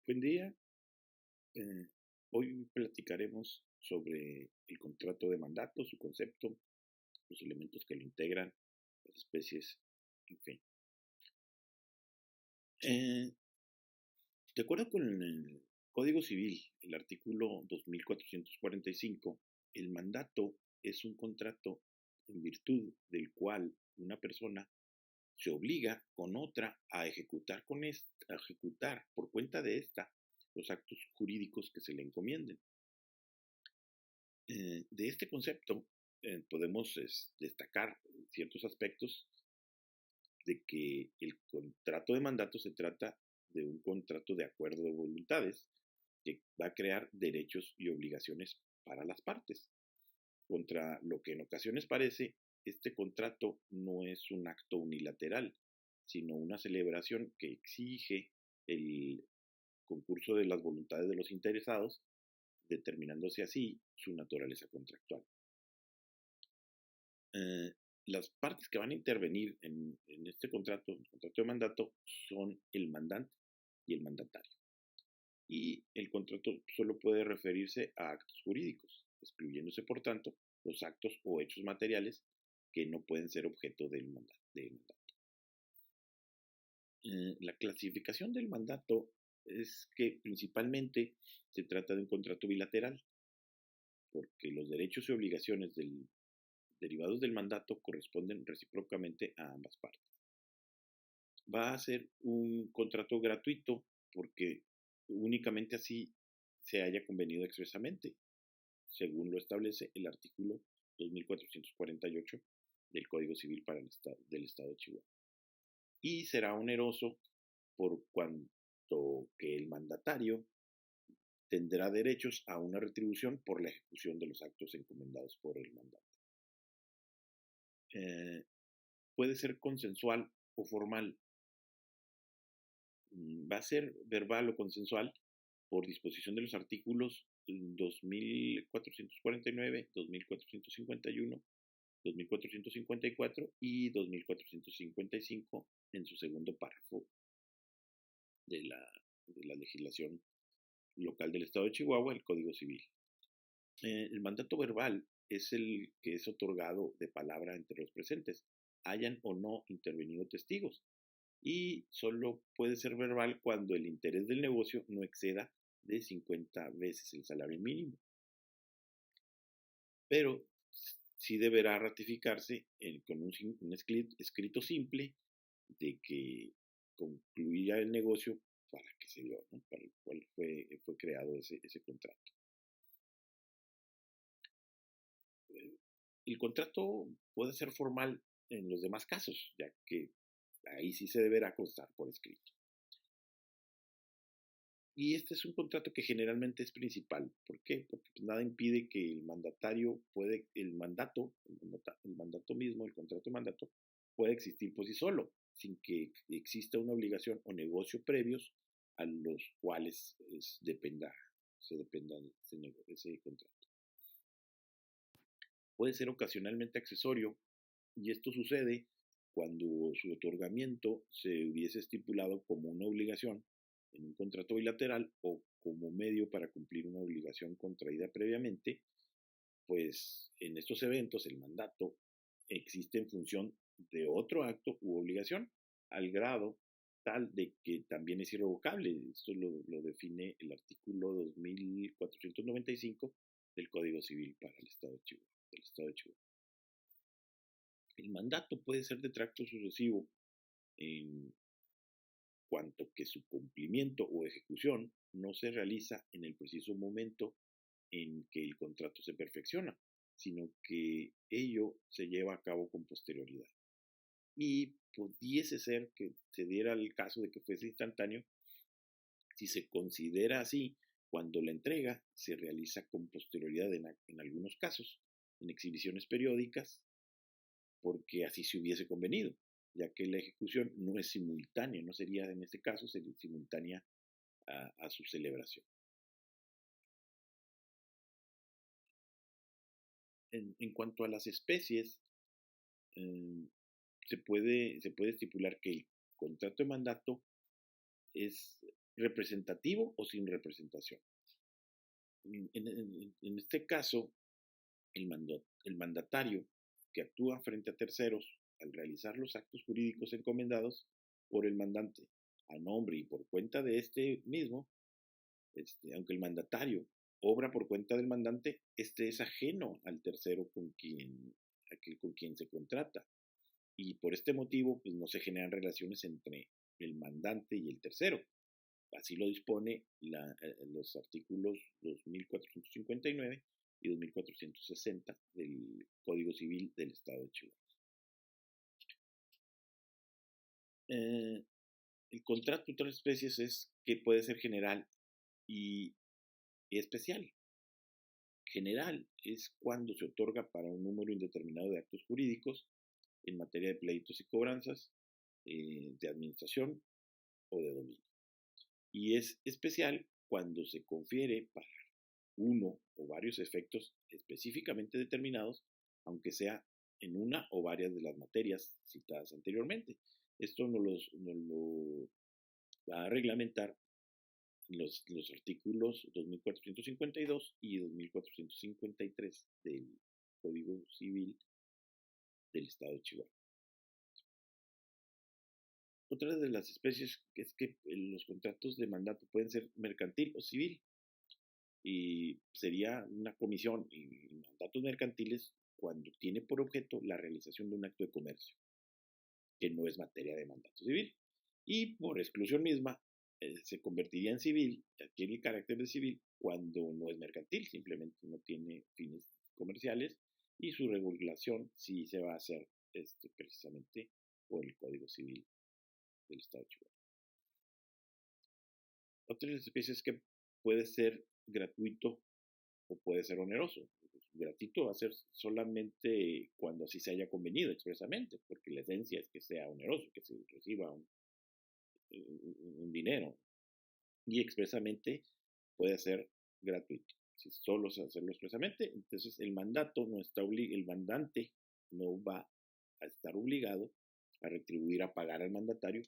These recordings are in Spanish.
Buen día. Eh, Hoy platicaremos sobre el contrato de mandato, su concepto, los elementos que lo integran, las especies, en fin. Eh, de acuerdo con el Código Civil, el artículo 2445, el mandato es un contrato en virtud del cual una persona se obliga con otra a ejecutar, a ejecutar por cuenta de esta los actos jurídicos que se le encomienden. De este concepto podemos destacar ciertos aspectos de que el contrato de mandato se trata de un contrato de acuerdo de voluntades que va a crear derechos y obligaciones para las partes. Contra lo que en ocasiones parece, este contrato no es un acto unilateral, sino una celebración que exige el concurso de las voluntades de los interesados, determinándose así su naturaleza contractual. Las partes que van a intervenir en este contrato, el contrato de mandato, son el mandante y el mandatario. Y el contrato solo puede referirse a actos jurídicos, excluyéndose por tanto los actos o hechos materiales que no pueden ser objeto del mandato. La clasificación del mandato es que principalmente se trata de un contrato bilateral, porque los derechos y obligaciones derivados del mandato corresponden recíprocamente a ambas partes. Va a ser un contrato gratuito porque únicamente así se haya convenido expresamente, según lo establece el artículo 2448 del Código Civil del Estado de Chihuahua. Y será oneroso por cuanto que el mandatario tendrá derechos a una retribución por la ejecución de los actos encomendados por el mandante. Puede ser consensual o formal. Va a ser verbal o consensual por disposición de los artículos 2449, 2451, 2454 y 2455 en su segundo párrafo de la legislación local del Estado de Chihuahua, el Código Civil. El mandato verbal es el que es otorgado de palabra entre los presentes, hayan o no intervenido testigos, y solo puede ser verbal cuando el interés del negocio no exceda de 50 veces el salario mínimo. Pero sí deberá ratificarse con un escrito simple de que concluya el negocio para que se dio, ¿no? Para el cual fue creado ese contrato. El contrato puede ser formal en los demás casos, ya que ahí sí se deberá constar por escrito. Y este es un contrato que generalmente es principal. ¿Por qué? Porque pues nada impide que el mandatario el mandato mismo, el contrato de mandato, pueda existir por sí solo, sin que exista una obligación o negocio previos a los cuales se dependa ese contrato. Puede ser ocasionalmente accesorio, y esto sucede cuando su otorgamiento se hubiese estipulado como una obligación en un contrato bilateral o como medio para cumplir una obligación contraída previamente, pues en estos eventos el mandato existe en función de otro acto u obligación, al grado tal de que también es irrevocable. Esto lo define el artículo 2495 del Código Civil para el Estado de Chihuahua, del Estado de Chihuahua. El mandato puede ser de tracto sucesivo en cuanto que su cumplimiento o ejecución no se realiza en el preciso momento en que el contrato se perfecciona, sino que ello se lleva a cabo con posterioridad. Y pudiese ser que se diera el caso de que fuese instantáneo si se considera así cuando la entrega se realiza con posterioridad en algunos casos, en exhibiciones periódicas, porque así se hubiese convenido, ya que la ejecución no es simultánea, no sería en este caso sería simultánea a su celebración. En cuanto a las especies, se puede estipular que el contrato de mandato es representativo o sin representación. En este caso, el mandatario que actúa frente a terceros al realizar los actos jurídicos encomendados por el mandante a nombre y por cuenta de este mismo, aunque el mandatario obra por cuenta del mandante, este es ajeno al tercero con quien se contrata. Y por este motivo, pues no se generan relaciones entre el mandante y el tercero. Así lo dispone los artículos 2459 y 2460 del Código Civil del Estado de Chihuahua. El contrato de otras especies es que puede ser general y especial. General es cuando se otorga para un número indeterminado de actos jurídicos en materia de pleitos y cobranzas, de administración o de dominio. Y es especial cuando se confiere para uno o varios efectos específicamente determinados, aunque sea en una o varias de las materias citadas anteriormente. Esto nos lo va a reglamentar los artículos 2452 y 2453 del Código Civil del Estado de Chihuahua. Otra de las especies es que los contratos de mandato pueden ser mercantil o civil, y sería una comisión y mandatos mercantiles cuando tiene por objeto la realización de un acto de comercio, que no es materia de mandato civil. Y por exclusión misma, se convertiría en civil, adquiere el carácter de civil cuando no es mercantil, simplemente no tiene fines comerciales, y su regulación sí se va a hacer precisamente por el Código Civil del Estado de Chihuahua. Otras especies que puede ser gratuito o puede ser oneroso. Gratuito va a ser solamente cuando así se haya convenido expresamente, porque la esencia es que sea oneroso, que se reciba un dinero. Y expresamente puede ser gratuito. Si solo se hacerlo expresamente, entonces el mandante no va a estar obligado a retribuir, a pagar al mandatario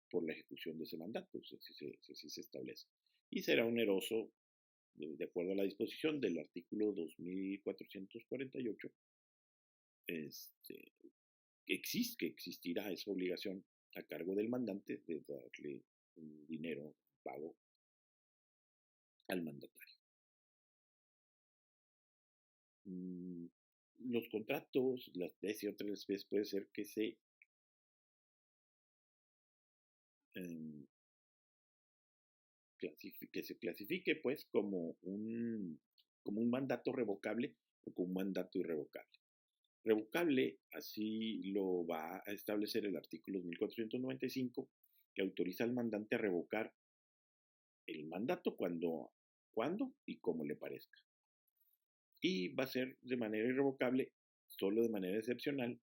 por la ejecución de ese mandato, si se establece. Y será oneroso de acuerdo a la disposición del artículo 2448, que existirá esa obligación a cargo del mandante de darle un dinero pago al mandatario. Los contratos, las especies, otras especies, puede ser que se clasifique pues como un mandato revocable o como un mandato irrevocable. Revocable, así lo va a establecer el artículo 1495, que autoriza al mandante a revocar el mandato cuando y como le parezca. Y va a ser de manera irrevocable solo de manera excepcional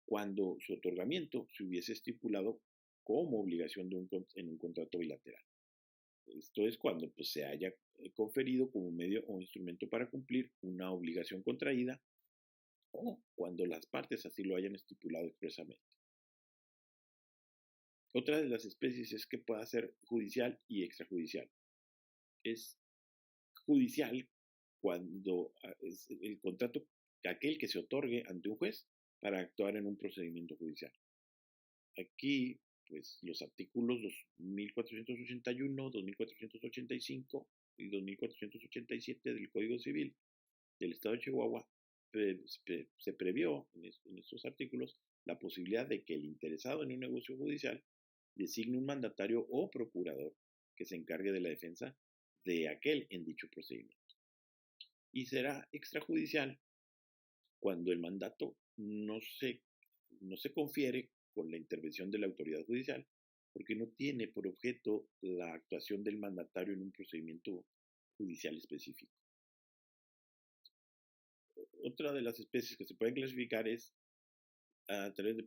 cuando su otorgamiento se hubiese estipulado como obligación en un contrato bilateral. Esto es cuando pues, se haya conferido como medio o instrumento para cumplir una obligación contraída, o cuando las partes así lo hayan estipulado expresamente. Otra de las especies es que pueda ser judicial y extrajudicial. Es judicial cuando es el contrato aquel que se otorgue ante un juez para actuar en un procedimiento judicial. Aquí, pues, los artículos 2481, 2485 y 2487 del Código Civil del Estado de Chihuahua se previó en estos artículos la posibilidad de que el interesado en un negocio judicial designe un mandatario o procurador que se encargue de la defensa de aquel en dicho procedimiento. Y será extrajudicial cuando el mandato no se confiere con la intervención de la autoridad judicial, porque no tiene por objeto la actuación del mandatario en un procedimiento judicial específico. Otra de las especies que se pueden clasificar es a través de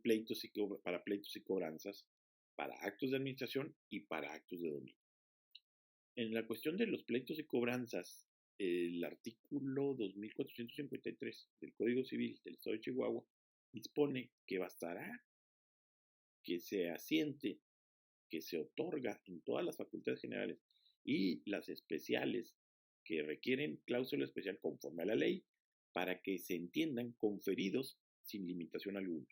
para pleitos y cobranzas, para actos de administración y para actos de dominio. En la cuestión de los pleitos y cobranzas, el artículo 2453 del Código Civil del Estado de Chihuahua dispone que bastará que se asiente que se otorga en todas las facultades generales y las especiales que requieren cláusula especial conforme a la ley para que se entiendan conferidos sin limitación alguna.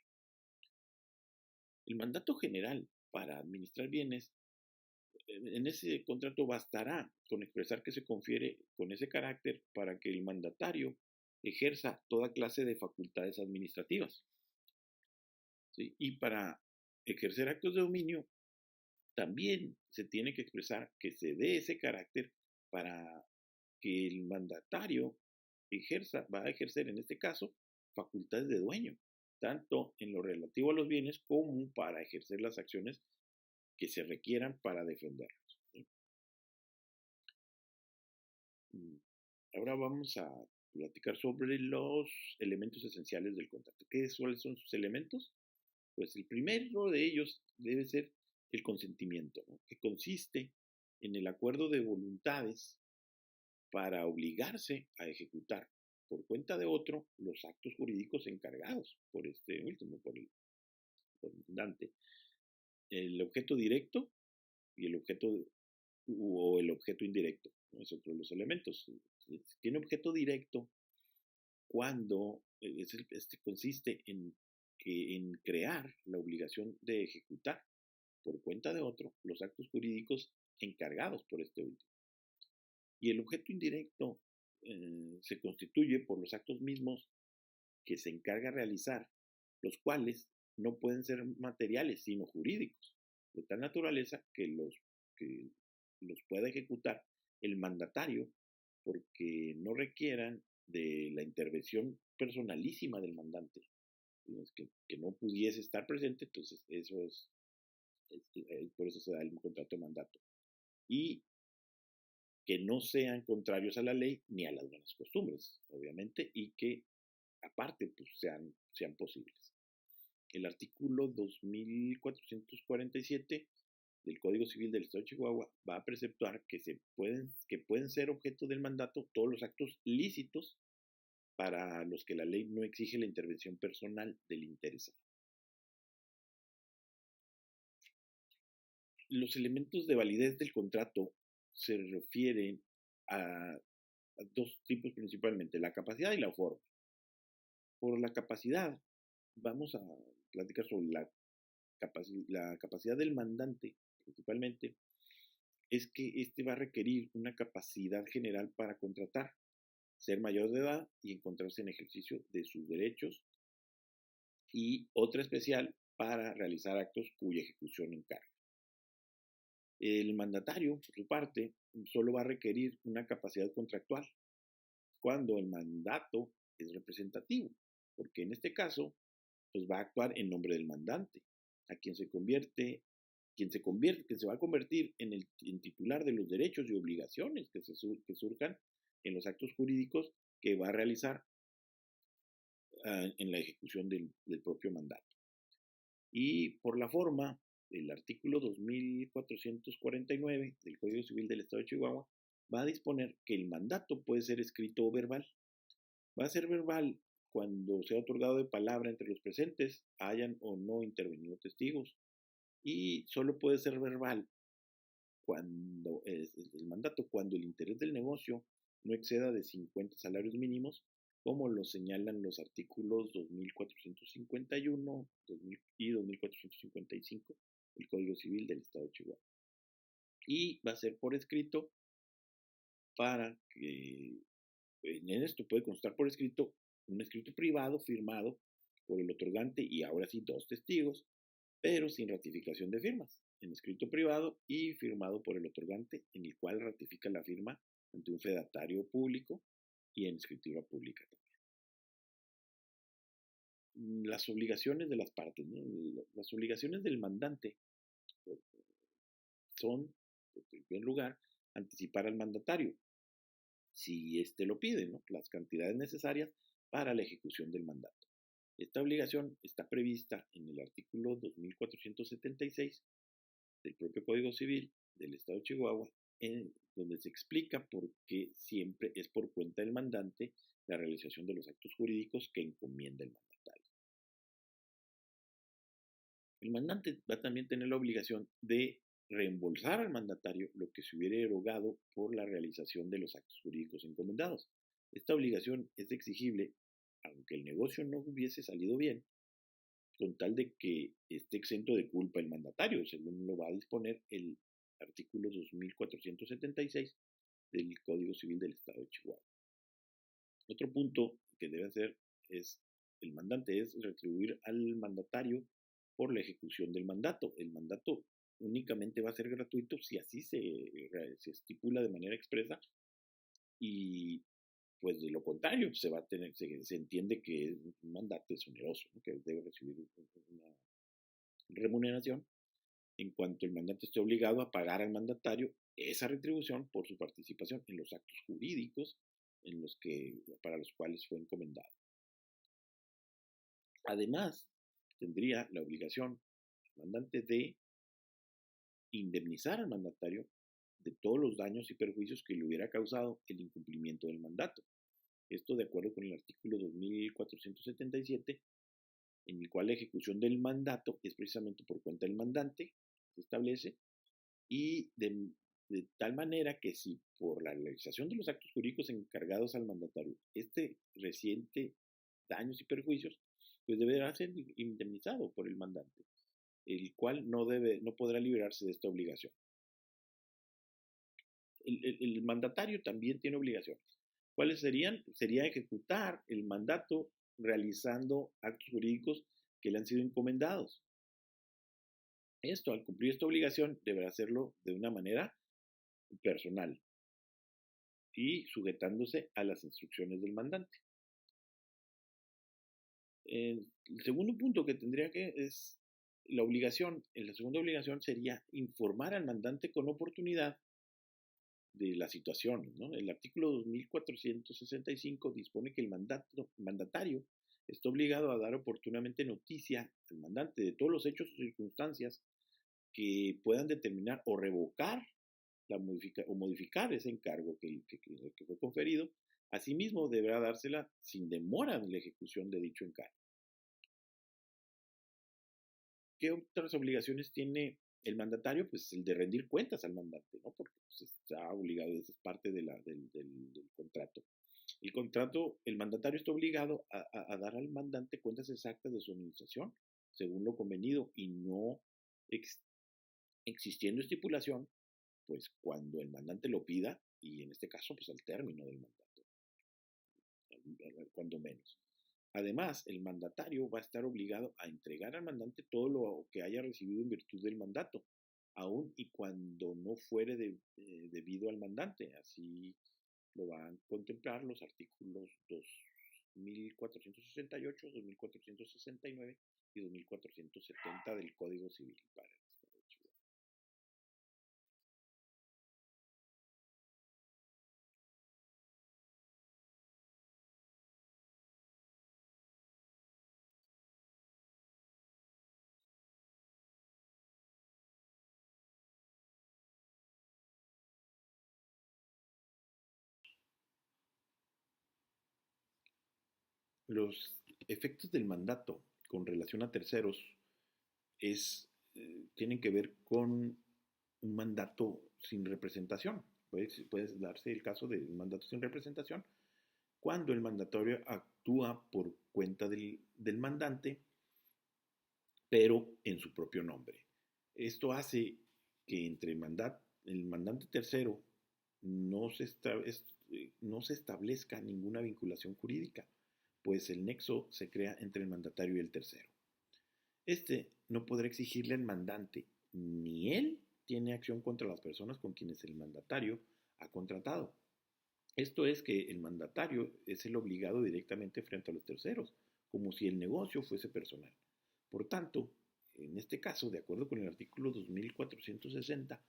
El mandato general para administrar bienes, en ese contrato bastará con expresar que se confiere con ese carácter para que el mandatario ejerza toda clase de facultades administrativas. ¿Sí? Y para ejercer actos de dominio, también se tiene que expresar que se dé ese carácter para que el mandatario va a ejercer en este caso facultades de dueño, tanto en lo relativo a los bienes como para ejercer las acciones que se requieran para defenderlos. ¿Sí? Ahora vamos a platicar sobre los elementos esenciales del contrato. ¿Cuáles son sus elementos? Pues el primero de ellos debe ser el consentimiento, ¿no? Que consiste en el acuerdo de voluntades para obligarse a ejecutar por cuenta de otro los actos jurídicos encargados por este último, por el mandante. El objeto directo y el objeto o el objeto indirecto, ¿no? Es otro de los elementos. Tiene objeto directo cuando consiste en crear la obligación de ejecutar por cuenta de otro los actos jurídicos encargados por este último. Y el objeto indirecto se constituye por los actos mismos que se encarga realizar, los cuales no pueden ser materiales, sino jurídicos, de tal naturaleza que los pueda ejecutar el mandatario porque no requieran de la intervención personalísima del mandante, que no pudiese estar presente. Entonces eso es por eso se da el contrato de mandato. Y que no sean contrarios a la ley ni a las buenas costumbres, obviamente, y que aparte pues, sean posibles. El artículo 2447 del Código Civil del Estado de Chihuahua va a preceptuar que pueden ser objeto del mandato todos los actos lícitos para los que la ley no exige la intervención personal del interesado. Los elementos de validez del contrato se refieren a dos tipos principalmente, la capacidad y la forma. Por la capacidad, vamos a platicar sobre la capacidad del mandante, principalmente, es que este va a requerir una capacidad general para contratar, ser mayor de edad y encontrarse en ejercicio de sus derechos, y otra especial para realizar actos cuya ejecución encarga. El mandatario, por su parte, solo va a requerir una capacidad contractual cuando el mandato es representativo, porque en este caso pues va a actuar en nombre del mandante, a quien se va a convertir en titular de los derechos y obligaciones que surjan en los actos jurídicos que va a realizar en la ejecución del propio mandato. Y por la forma, el artículo 2449 del Código Civil del Estado de Chihuahua va a disponer que el mandato puede ser escrito o verbal. Va a ser verbal cuando sea otorgado de palabra entre los presentes, hayan o no intervenido testigos, y solo puede ser verbal cuando el mandato cuando el interés del negocio no exceda de 50 salarios mínimos, como lo señalan los artículos 2451 y 2455 del Código Civil del Estado de Chihuahua. Y va a ser por escrito para que en esto puede constar por escrito un escrito privado firmado por el otorgante y ahora sí 2 testigos, pero sin ratificación de firmas, en escrito privado y firmado por el otorgante, en el cual ratifica la firma ante un fedatario público y en escritura pública también. Las obligaciones de las partes, ¿no? Las obligaciones del mandante son, en primer lugar, anticipar al mandatario, si éste lo pide, ¿no? Las cantidades necesarias para la ejecución del mandato. Esta obligación está prevista en el artículo 2476 del propio Código Civil del Estado de Chihuahua, en donde se explica por qué siempre es por cuenta del mandante la realización de los actos jurídicos que encomienda el mandatario. El mandante va a también tener la obligación de reembolsar al mandatario lo que se hubiera erogado por la realización de los actos jurídicos encomendados. Esta obligación es exigible aunque el negocio no hubiese salido bien, con tal de que esté exento de culpa el mandatario, según lo va a disponer el artículo 2476 del Código Civil del Estado de Chihuahua. Otro punto que debe hacer es el mandante es retribuir al mandatario por la ejecución del mandato. El mandato únicamente va a ser gratuito si así se estipula de manera expresa, y pues de lo contrario se entiende que un mandato es oneroso, ¿no? Que debe recibir una remuneración en cuanto el mandante esté obligado a pagar al mandatario esa retribución por su participación en los actos jurídicos para los cuales fue encomendado. Además, tendría la obligación el mandante de indemnizar al mandatario de todos los daños y perjuicios que le hubiera causado el incumplimiento del mandato. Esto de acuerdo con el artículo 2477, en el cual la ejecución del mandato es precisamente por cuenta del mandante, se establece, y de tal manera que si por la realización de los actos jurídicos encargados al mandatario resiente daños y perjuicios, pues deberá ser indemnizado por el mandante, el cual no podrá librarse de esta obligación. El mandatario también tiene obligaciones. ¿Cuáles serían? Sería ejecutar el mandato realizando actos jurídicos que le han sido encomendados. Al cumplir esta obligación, deberá hacerlo de una manera personal y sujetándose a las instrucciones del mandante. El segundo punto que tendría que es la obligación. La segunda obligación sería informar al mandante con oportunidad de la situación, ¿no? El artículo 2465 dispone que el mandatario está obligado a dar oportunamente noticia al mandante de todos los hechos o circunstancias que puedan determinar o revocar o modificar ese encargo que fue conferido. Asimismo, deberá dársela sin demora en la ejecución de dicho encargo. ¿Qué otras obligaciones tiene el mandatario? Pues el de rendir cuentas al mandante, ¿no? Porque pues, está obligado, eso es parte del contrato. El mandatario está obligado a dar al mandante cuentas exactas de su administración, según lo convenido, y no existiendo estipulación, pues cuando el mandante lo pida, y en este caso, pues al término del mandato, cuando menos. Además, el mandatario va a estar obligado a entregar al mandante todo lo que haya recibido en virtud del mandato, aun y cuando no fuere debido al mandante. Así lo van a contemplar los artículos 2468, 2469 y 2470 del Código Civil para el Estado de Chihuahua. Los efectos del mandato con relación a terceros tienen que ver con un mandato sin representación. Puede darse el caso de un mandato sin representación cuando el mandatario actúa por cuenta del mandante, pero en su propio nombre. Esto hace que entre el mandante tercero no se establezca ninguna vinculación jurídica, pues el nexo se crea entre el mandatario y el tercero. No podrá exigirle al mandante, ni él tiene acción contra las personas con quienes el mandatario ha contratado. Esto es que el mandatario es el obligado directamente frente a los terceros, como si el negocio fuese personal. Por tanto, en este caso, de acuerdo con el artículo 2460,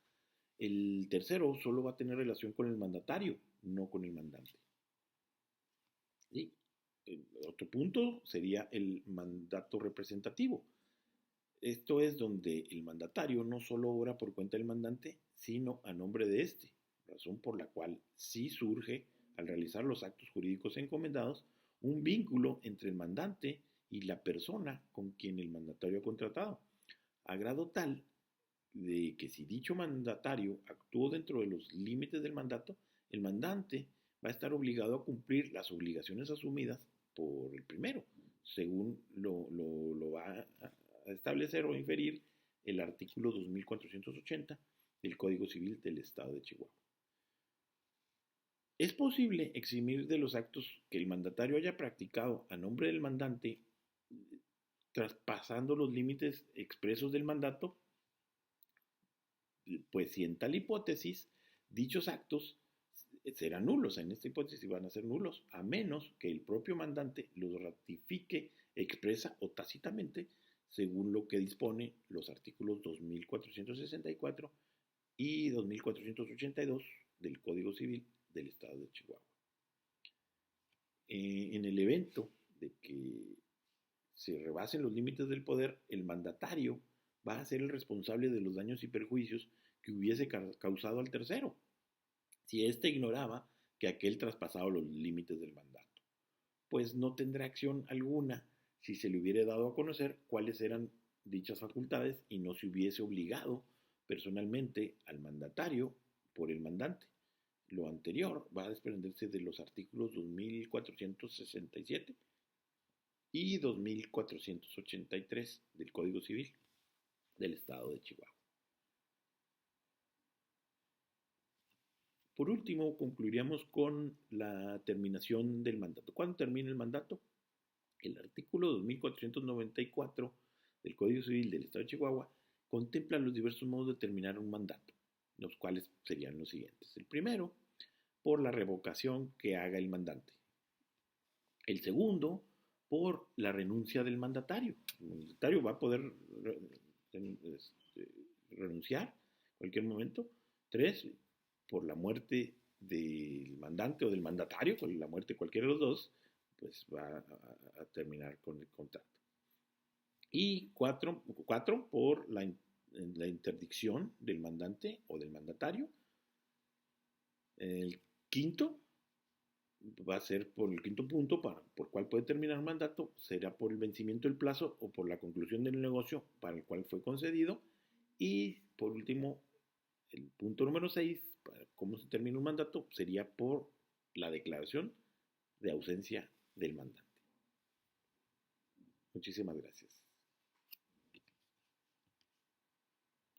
el tercero solo va a tener relación con el mandatario, no con el mandante. ¿Sí? Otro punto sería el mandato representativo. Esto es donde el mandatario no solo obra por cuenta del mandante, sino a nombre de éste, razón por la cual sí surge, al realizar los actos jurídicos encomendados, un vínculo entre el mandante y la persona con quien el mandatario ha contratado, a grado tal de que si dicho mandatario actuó dentro de los límites del mandato, el mandante va a estar obligado a cumplir las obligaciones asumidas por el primero, según lo va a establecer o inferir el artículo 2480 del Código Civil del Estado de Chihuahua. Es posible eximir de los actos que el mandatario haya practicado a nombre del mandante, traspasando los límites expresos del mandato, pues si en tal hipótesis dichos actos serán nulos, en esta hipótesis van a ser nulos, a menos que el propio mandante los ratifique expresa o tácitamente, según lo que dispone los artículos 2464 y 2482 del Código Civil del Estado de Chihuahua. En el evento de que se rebasen los límites del poder, el mandatario va a ser el responsable de los daños y perjuicios que hubiese causado al tercero, si éste ignoraba que aquel traspasaba los límites del mandato, pues no tendrá acción alguna si se le hubiera dado a conocer cuáles eran dichas facultades y no se hubiese obligado personalmente al mandatario por el mandante. Lo anterior va a desprenderse de los artículos 2467 y 2483 del Código Civil del Estado de Chihuahua. Por último, concluiríamos con la terminación del mandato. ¿Cuándo termina el mandato? El artículo 2494 del Código Civil del Estado de Chihuahua contempla los diversos modos de terminar un mandato, los cuales serían los siguientes. El primero, por la revocación que haga el mandante. El segundo, por la renuncia del mandatario. El mandatario va a poder renunciar en cualquier momento. Tres, por la muerte del mandante o del mandatario, con la muerte de cualquiera de los dos, pues va a terminar con el contrato. Y cuatro por la interdicción del mandante o del mandatario. El quinto va a ser por el quinto punto, por cual puede terminar el mandato, será por el vencimiento del plazo o por la conclusión del negocio para el cual fue concedido. Y por último, el punto número 6, para cómo se termina un mandato, sería por la declaración de ausencia del mandante. Muchísimas gracias.